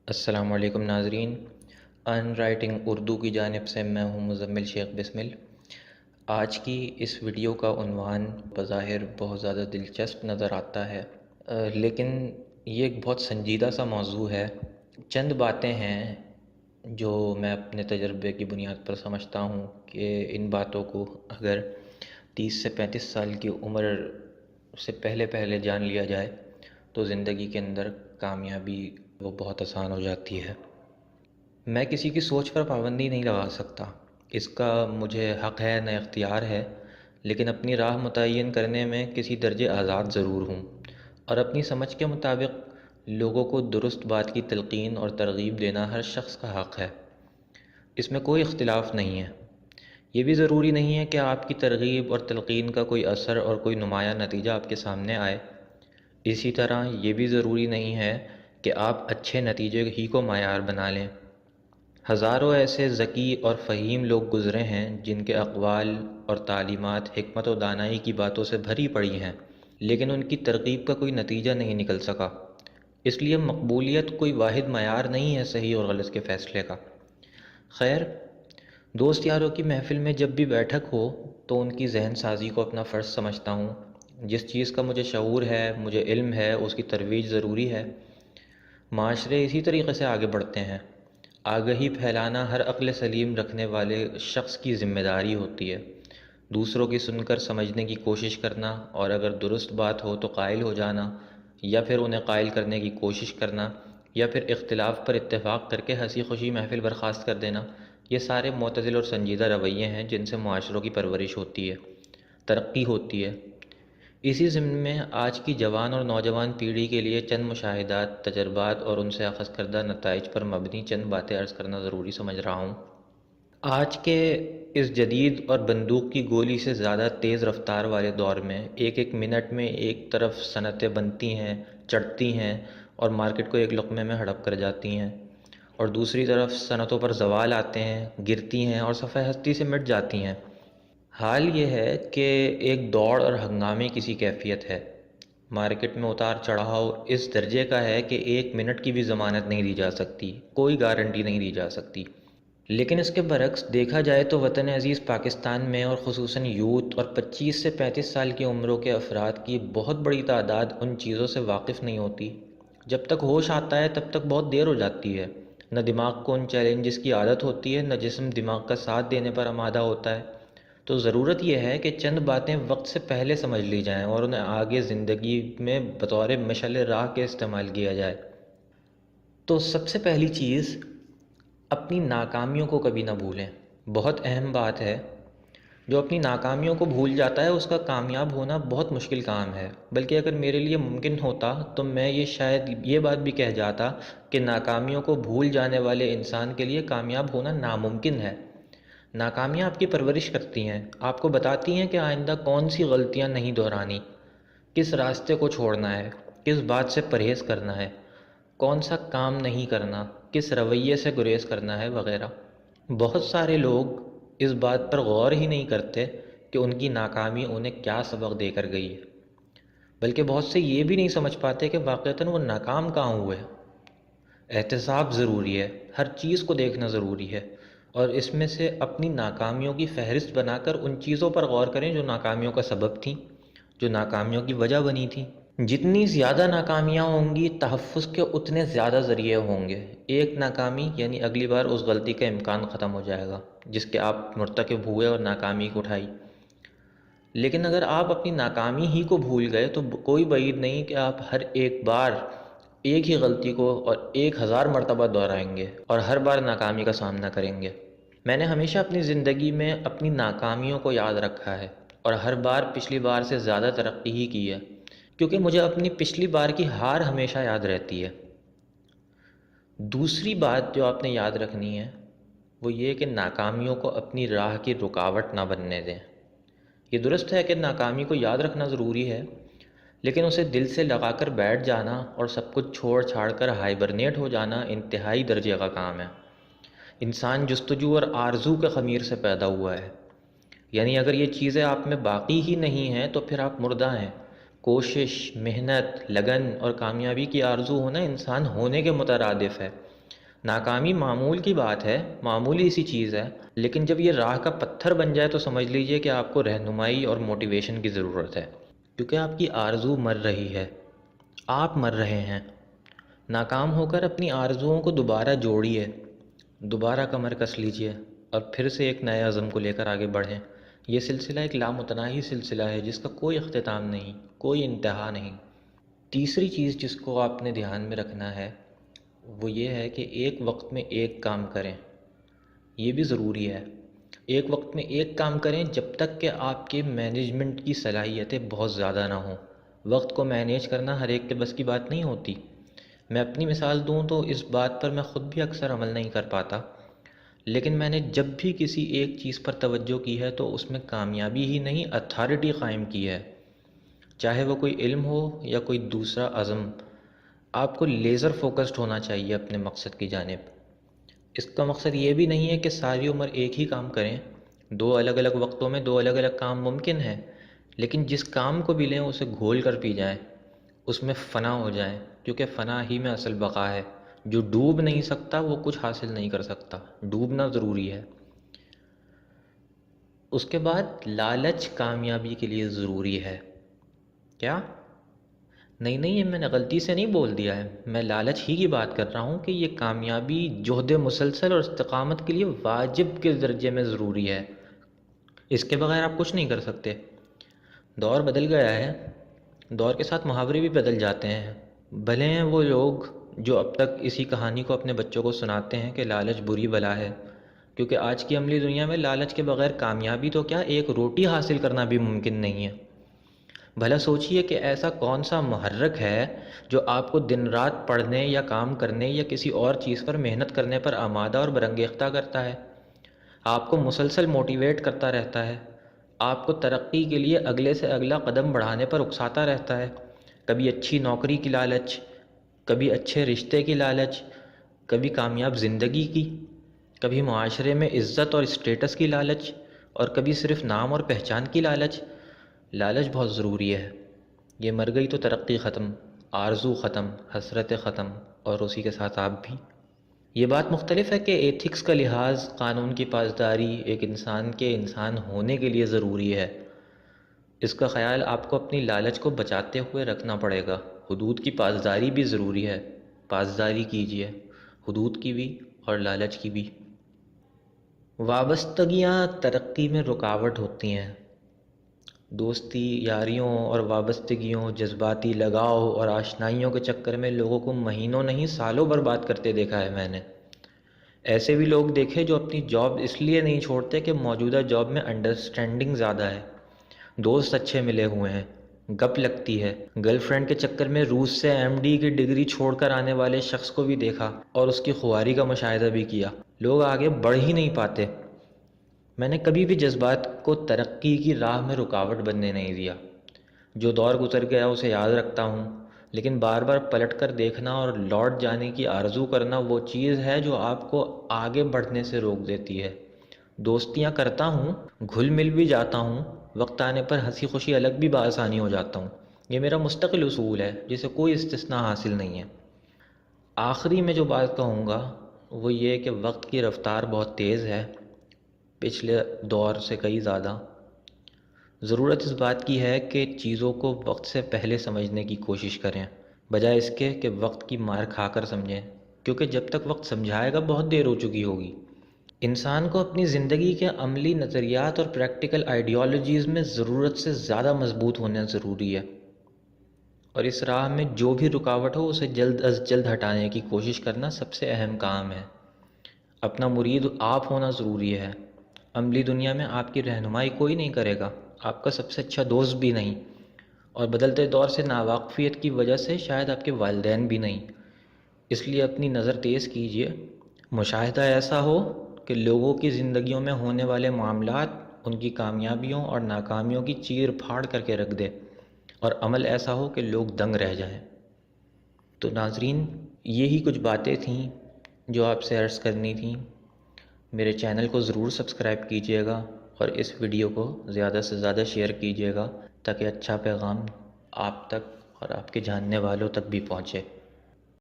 السلام علیکم ناظرین، ان رائٹنگ اردو کی جانب سے میں ہوں مزمل شیخ بسمل۔ آج کی اس ویڈیو کا عنوان بظاہر بہت زیادہ دلچسپ نظر آتا ہے، لیکن یہ ایک بہت سنجیدہ سا موضوع ہے۔ چند باتیں ہیں جو میں اپنے تجربے کی بنیاد پر سمجھتا ہوں کہ ان باتوں کو اگر 30 سے 35 سال کی عمر سے پہلے جان لیا جائے تو زندگی کے اندر کامیابی وہ بہت آسان ہو جاتی ہے۔ میں کسی کی سوچ پر پابندی نہیں لگا سکتا، اس کا مجھے حق ہے نہ اختیار ہے، لیکن اپنی راہ متعین کرنے میں کسی درجے آزاد ضرور ہوں، اور اپنی سمجھ کے مطابق لوگوں کو درست بات کی تلقین اور ترغیب دینا ہر شخص کا حق ہے۔ اس میں کوئی اختلاف نہیں ہے۔ یہ بھی ضروری نہیں ہے کہ آپ کی ترغیب اور تلقین کا کوئی اثر اور کوئی نمایاں نتیجہ آپ کے سامنے آئے۔ اسی طرح یہ بھی ضروری نہیں ہے کہ آپ اچھے نتیجے ہی کو معیار بنا لیں۔ ہزاروں ایسے ذکی اور فہیم لوگ گزرے ہیں جن کے اقوال اور تعلیمات حکمت و دانائی کی باتوں سے بھری پڑی ہیں، لیکن ان کی ترغیب کا کوئی نتیجہ نہیں نکل سکا۔ اس لیے مقبولیت کوئی واحد معیار نہیں ہے صحیح اور غلط کے فیصلے کا۔ خیر، دوست یاروں کی محفل میں جب بھی بیٹھک ہو تو ان کی ذہن سازی کو اپنا فرض سمجھتا ہوں۔ جس چیز کا مجھے شعور ہے، مجھے علم ہے، اس کی ترویج ضروری ہے۔ معاشرے اسی طریقے سے آگے بڑھتے ہیں۔ آگہی پھیلانا ہر عقل سلیم رکھنے والے شخص کی ذمہ داری ہوتی ہے۔ دوسروں کی سن کر سمجھنے کی کوشش کرنا، اور اگر درست بات ہو تو قائل ہو جانا، یا پھر انہیں قائل کرنے کی کوشش کرنا، یا پھر اختلاف پر اتفاق کر کے ہنسی خوشی محفل برخاست کر دینا، یہ سارے معتدل اور سنجیدہ رویے ہیں جن سے معاشروں کی پرورش ہوتی ہے، ترقی ہوتی ہے۔ اسی ضمن میں آج کی جوان اور نوجوان پیڑھی کے لیے چند مشاہدات، تجربات اور ان سے اخذ کردہ نتائج پر مبنی چند باتیں عرض کرنا ضروری سمجھ رہا ہوں۔ آج کے اس جدید اور بندوق کی گولی سے زیادہ تیز رفتار والے دور میں ایک ایک منٹ میں ایک طرف صنعتیں بنتی ہیں، چڑھتی ہیں اور مارکیٹ کو ایک لقمے میں ہڑپ کر جاتی ہیں، اور دوسری طرف صنعتوں پر زوال آتے ہیں، گرتی ہیں اور صفحہ ہستی سے مٹ جاتی ہیں۔ حال یہ ہے کہ ایک دوڑ اور ہنگامے کی سی کیفیت ہے۔ مارکیٹ میں اتار چڑھاؤ اس درجے کا ہے کہ ایک منٹ کی بھی ضمانت نہیں دی جا سکتی، کوئی گارنٹی نہیں دی جا سکتی۔ لیکن اس کے برعکس دیکھا جائے تو وطن عزیز پاکستان میں، اور خصوصاً یوتھ اور 25 سے 35 سال کی عمروں کے افراد کی بہت بڑی تعداد ان چیزوں سے واقف نہیں ہوتی۔ جب تک ہوش آتا ہے تب تک بہت دیر ہو جاتی ہے۔ نہ دماغ کو ان چیلنجز کی عادت ہوتی ہے، نہ جسم دماغ کا ساتھ دینے پر آمادہ ہوتا ہے۔ تو ضرورت یہ ہے کہ چند باتیں وقت سے پہلے سمجھ لی جائیں اور انہیں آگے زندگی میں بطور مشعل راہ کے استعمال کیا جائے۔ تو سب سے پہلی چیز، اپنی ناکامیوں کو کبھی نہ بھولیں۔ بہت اہم بات ہے۔ جو اپنی ناکامیوں کو بھول جاتا ہے اس کا کامیاب ہونا بہت مشکل کام ہے، بلکہ اگر میرے لیے ممکن ہوتا تو میں شاید یہ بات بھی کہہ جاتا کہ ناکامیوں کو بھول جانے والے انسان کے لیے کامیاب ہونا ناممکن ہے۔ ناکامیاں آپ کی پرورش کرتی ہیں، آپ کو بتاتی ہیں کہ آئندہ کون سی غلطیاں نہیں دہرانی، کس راستے کو چھوڑنا ہے، کس بات سے پرہیز کرنا ہے، کون سا کام نہیں کرنا، کس رویے سے گریز کرنا ہے، وغیرہ۔ بہت سارے لوگ اس بات پر غور ہی نہیں کرتے کہ ان کی ناکامی انہیں کیا سبق دے کر گئی ہے، بلکہ بہت سے یہ بھی نہیں سمجھ پاتے کہ واقعتاً وہ ناکام کہاں ہوئے۔ احتساب ضروری ہے، ہر چیز کو دیکھنا ضروری ہے، اور اس میں سے اپنی ناکامیوں کی فہرست بنا کر ان چیزوں پر غور کریں جو ناکامیوں کا سبب تھیں، جو ناکامیوں کی وجہ بنی تھیں۔ جتنی زیادہ ناکامیاں ہوں گی تحفظ کے اتنے زیادہ ذریعے ہوں گے۔ ایک ناکامی یعنی اگلی بار اس غلطی کا امکان ختم ہو جائے گا جس کے آپ مرتکب ہوئے اور ناکامی کو اٹھائی۔ لیکن اگر آپ اپنی ناکامی ہی کو بھول گئے تو کوئی بعید نہیں کہ آپ ہر ایک بار ایک ہی غلطی کو اور 1000 مرتبہ دہرائیں گے اور ہر بار ناکامی کا سامنا کریں گے۔ میں نے ہمیشہ اپنی زندگی میں اپنی ناکامیوں کو یاد رکھا ہے اور ہر بار پچھلی بار سے زیادہ ترقی ہی کی ہے، کیونکہ مجھے اپنی پچھلی بار کی ہار ہمیشہ یاد رہتی ہے۔ دوسری بات جو آپ نے یاد رکھنی ہے وہ یہ کہ ناکامیوں کو اپنی راہ کی رکاوٹ نہ بننے دیں۔ یہ درست ہے کہ ناکامی کو یاد رکھنا ضروری ہے، لیکن اسے دل سے لگا کر بیٹھ جانا اور سب کچھ چھوڑ چھاڑ کر ہائبرنیٹ ہو جانا انتہائی درجے کا کام ہے۔ انسان جستجو اور آرزو کے خمیر سے پیدا ہوا ہے، یعنی اگر یہ چیزیں آپ میں باقی ہی نہیں ہیں تو پھر آپ مردہ ہیں۔ کوشش، محنت، لگن اور کامیابی کی آرزو ہونا انسان ہونے کے مترادف ہے۔ ناکامی معمول کی بات ہے، معمولی سی چیز ہے، لیکن جب یہ راہ کا پتھر بن جائے تو سمجھ لیجئے کہ آپ کو رہنمائی اور موٹیویشن کی ضرورت ہے، کیونکہ آپ کی آرزو مر رہی ہے، آپ مر رہے ہیں۔ ناکام ہو کر اپنی آرزوؤں کو دوبارہ جوڑیے، دوبارہ کمر کس لیجئے اور پھر سے ایک نئے عزم کو لے کر آگے بڑھیں۔ یہ سلسلہ ایک لامتناہی سلسلہ ہے جس کا کوئی اختتام نہیں، کوئی انتہا نہیں۔ تیسری چیز جس کو آپ نے دھیان میں رکھنا ہے وہ یہ ہے کہ ایک وقت میں ایک کام کریں۔ یہ بھی ضروری ہے، ایک وقت میں ایک کام کریں جب تک کہ آپ کے مینجمنٹ کی صلاحیتیں بہت زیادہ نہ ہوں۔ وقت کو مینیج کرنا ہر ایک کے بس کی بات نہیں ہوتی۔ میں اپنی مثال دوں تو اس بات پر میں خود بھی اکثر عمل نہیں کر پاتا، لیکن میں نے جب بھی کسی ایک چیز پر توجہ کی ہے تو اس میں کامیابی ہی نہیں اتھارٹی قائم کی ہے، چاہے وہ کوئی علم ہو یا کوئی دوسرا عزم۔ آپ کو لیزر فوکسڈ ہونا چاہیے اپنے مقصد کی جانب۔ اس کا مقصد یہ بھی نہیں ہے کہ ساری عمر ایک ہی کام کریں، دو الگ الگ وقتوں میں دو الگ الگ کام ممکن ہیں، لیکن جس کام کو بھی لیں اسے گھول کر پی جائیں، اس میں فنا ہو جائیں، کیونکہ فنا ہی میں اصل بقا ہے۔ جو ڈوب نہیں سکتا وہ کچھ حاصل نہیں کر سکتا، ڈوبنا ضروری ہے۔ اس کے بعد لالچ کامیابی کے لیے ضروری ہے۔ کیا؟ نہیں، یہ میں نے غلطی سے نہیں بول دیا ہے، میں لالچ ہی کی بات کر رہا ہوں کہ یہ کامیابی جہد مسلسل اور استقامت کے لیے واجب کے درجے میں ضروری ہے، اس کے بغیر آپ کچھ نہیں کر سکتے۔ دور بدل گیا ہے، دور کے ساتھ محاورے بھی بدل جاتے ہیں۔ بھلے ہیں وہ لوگ جو اب تک اسی کہانی کو اپنے بچوں کو سناتے ہیں کہ لالچ بری بلا ہے، کیونکہ آج کی عملی دنیا میں لالچ کے بغیر کامیابی تو کیا، ایک روٹی حاصل کرنا بھی ممکن نہیں ہے۔ بھلا سوچئے کہ ایسا کون سا محرک ہے جو آپ کو دن رات پڑھنے یا کام کرنے یا کسی اور چیز پر محنت کرنے پر آمادہ اور برانگیختہ کرتا ہے، آپ کو مسلسل موٹیویٹ کرتا رہتا ہے، آپ کو ترقی کے لیے اگلے سے اگلا قدم بڑھانے پر اکساتا رہتا ہے۔ کبھی اچھی نوکری کی لالچ، کبھی اچھے رشتے کی لالچ، کبھی کامیاب زندگی کی، کبھی معاشرے میں عزت اور اسٹیٹس کی لالچ، اور کبھی صرف نام اور پہچان کی لالچ۔ لالچ بہت ضروری ہے، یہ مر گئی تو ترقی ختم، آرزو ختم، حسرتیں ختم، اور اسی کے ساتھ آپ بھی۔ یہ بات مختلف ہے کہ ایتھکس کا لحاظ، قانون کی پاسداری ایک انسان کے انسان ہونے کے لیے ضروری ہے۔ اس کا خیال آپ کو اپنی لالچ کو بچاتے ہوئے رکھنا پڑے گا۔ حدود کی پاسداری بھی ضروری ہے، پاسداری کیجیے، حدود کی بھی اور لالچ کی بھی۔ وابستگیاں ترقی میں رکاوٹ ہوتی ہیں۔ دوستی، یاریوں اور وابستگیوں، جذباتی لگاؤ اور آشنائیوں کے چکر میں لوگوں کو مہینوں نہیں سالوں برباد کرتے دیکھا ہے میں نے۔ ایسے بھی لوگ دیکھے جو اپنی جاب اس لیے نہیں چھوڑتے کہ موجودہ جاب میں انڈرسٹینڈنگ زیادہ ہے، دوست اچھے ملے ہوئے ہیں، گپ لگتی ہے۔ گرل فرینڈ کے چکر میں روس سے MD کی ڈگری چھوڑ کر آنے والے شخص کو بھی دیکھا اور اس کی خواری کا مشاہدہ بھی کیا۔ لوگ آگے بڑھ ہی نہیں پاتے۔ میں نے کبھی بھی جذبات کو ترقی کی راہ میں رکاوٹ بننے نہیں دیا۔ جو دور گزر گیا اسے یاد رکھتا ہوں، لیکن بار بار پلٹ کر دیکھنا اور لوٹ جانے کی آرزو کرنا وہ چیز ہے جو آپ کو آگے بڑھنے سے روک دیتی ہے۔ دوستیاں کرتا ہوں، گھل مل بھی جاتا ہوں، وقت آنے پر ہنسی خوشی الگ بھی بآسانی ہو جاتا ہوں۔ یہ میرا مستقل اصول ہے جسے کوئی استثناء حاصل نہیں ہے۔ آخری میں جو بات کہوں گا وہ یہ کہ وقت کی رفتار بہت تیز ہے، پچھلے دور سے کئی زیادہ۔ ضرورت اس بات کی ہے کہ چیزوں کو وقت سے پہلے سمجھنے کی کوشش کریں، بجائے اس کے کہ وقت کی مار کھا کر سمجھیں، کیونکہ جب تک وقت سمجھائے گا بہت دیر ہو چکی ہوگی۔ انسان کو اپنی زندگی کے عملی نظریات اور پریکٹیکل آئیڈیالوجیز میں ضرورت سے زیادہ مضبوط ہونا ضروری ہے، اور اس راہ میں جو بھی رکاوٹ ہو اسے جلد از جلد ہٹانے کی کوشش کرنا سب سے اہم کام ہے۔ اپنا مرید آپ ہونا ضروری ہے۔ عملی دنیا میں آپ کی رہنمائی کوئی نہیں کرے گا، آپ کا سب سے اچھا دوست بھی نہیں، اور بدلتے دور سے ناواقفیت کی وجہ سے شاید آپ کے والدین بھی نہیں۔ اس لیے اپنی نظر تیز کیجیے، مشاہدہ ایسا ہو کہ لوگوں کی زندگیوں میں ہونے والے معاملات ان کی کامیابیوں اور ناکامیوں کی چیر پھاڑ کر کے رکھ دے، اور عمل ایسا ہو کہ لوگ دنگ رہ جائیں۔ تو ناظرین، یہی کچھ باتیں تھیں جو آپ سے عرض کرنی تھیں۔ میرے چینل کو ضرور سبسکرائب کیجیے گا اور اس ویڈیو کو زیادہ سے زیادہ شیئر کیجیے گا تاکہ اچھا پیغام آپ تک اور آپ کے جاننے والوں تک بھی پہنچے۔